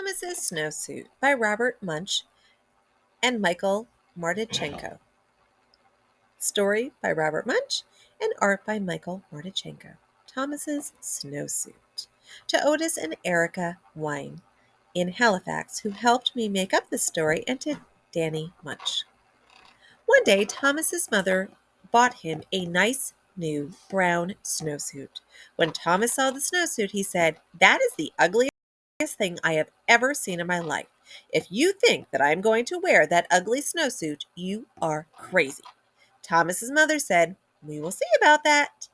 Thomas's Snowsuit by Robert Munsch and Michael Martichenko. Story by Robert Munsch and art by Michael Martichenko. Thomas's Snowsuit. To Otis and Erica Wine in Halifax, who helped me make up the story, and to Danny Munch. One day, Thomas's mother bought him a nice new brown snowsuit. When Thomas saw the snowsuit, he said, "That is the ugliest thing I have ever seen in my life. If you think that I'm going to wear that ugly snowsuit, you are crazy." Thomas's mother said, "We will see about that."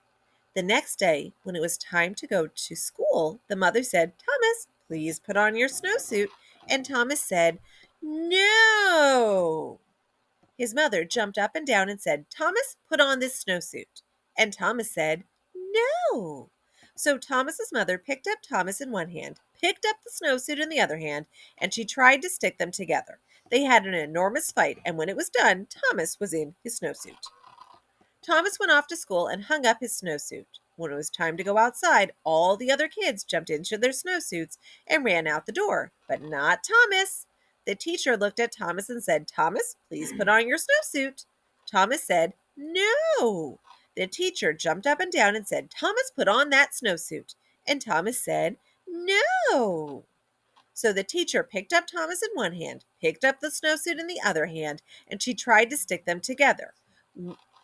The next day, when it was time to go to school, the mother said, "Thomas, please put on your snowsuit." And Thomas said, "No." His mother jumped up and down and said, "Thomas, put on this snowsuit." And Thomas said, "No." So Thomas's mother picked up Thomas in one hand, picked up the snowsuit in the other hand, and she tried to stick them together. They had an enormous fight, and when it was done, Thomas was in his snowsuit. Thomas went off to school and hung up his snowsuit. When it was time to go outside, all the other kids jumped into their snowsuits and ran out the door, but not Thomas. The teacher looked at Thomas and said, "Thomas, please put on your snowsuit." Thomas said, "No." The teacher jumped up and down and said, "Thomas, put on that snowsuit." And Thomas said, "No." So the teacher picked up Thomas in one hand, picked up the snowsuit in the other hand, and she tried to stick them together.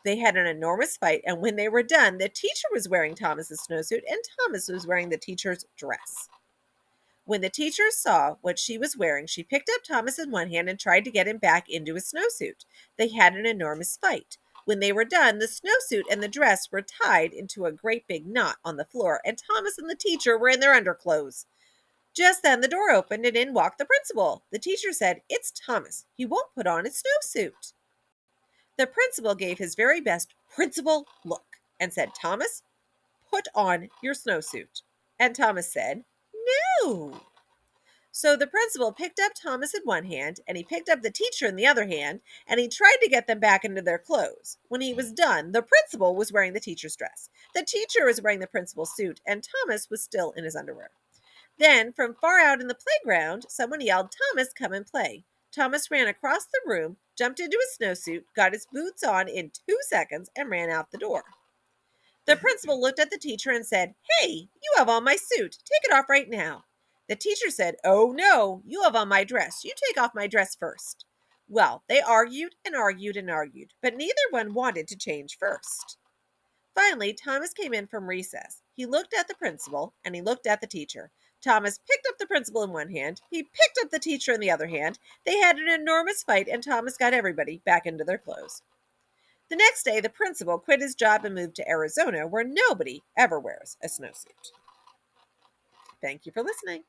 They had an enormous fight, and when they were done, the teacher was wearing Thomas's snowsuit and Thomas was wearing the teacher's dress. When the teacher saw what she was wearing, she picked up Thomas in one hand and tried to get him back into his snowsuit. They had an enormous fight. When they were done, the snowsuit and the dress were tied into a great big knot on the floor, and Thomas and the teacher were in their underclothes. Just then the door opened and in walked the principal. The teacher said, "It's Thomas. He won't put on his snowsuit." The principal gave his very best principal look and said, "Thomas, put on your snowsuit." And Thomas said, "No." So the principal picked up Thomas in one hand, and he picked up the teacher in the other hand, and he tried to get them back into their clothes. When he was done, the principal was wearing the teacher's dress. The teacher was wearing the principal's suit, and Thomas was still in his underwear. Then, from far out in the playground, someone yelled, "Thomas, come and play." Thomas ran across the room, jumped into his snowsuit, got his boots on in 2 seconds, and ran out the door. The principal looked at the teacher and said, "Hey, you have on my suit. Take it off right now." The teacher said, "Oh, no, you have on my dress. You take off my dress first." Well, they argued and argued and argued, but neither one wanted to change first. Finally, Thomas came in from recess. He looked at the principal and he looked at the teacher. Thomas picked up the principal in one hand. He picked up the teacher in the other hand. They had an enormous fight, and Thomas got everybody back into their clothes. The next day, the principal quit his job and moved to Arizona, where nobody ever wears a snowsuit. Thank you for listening.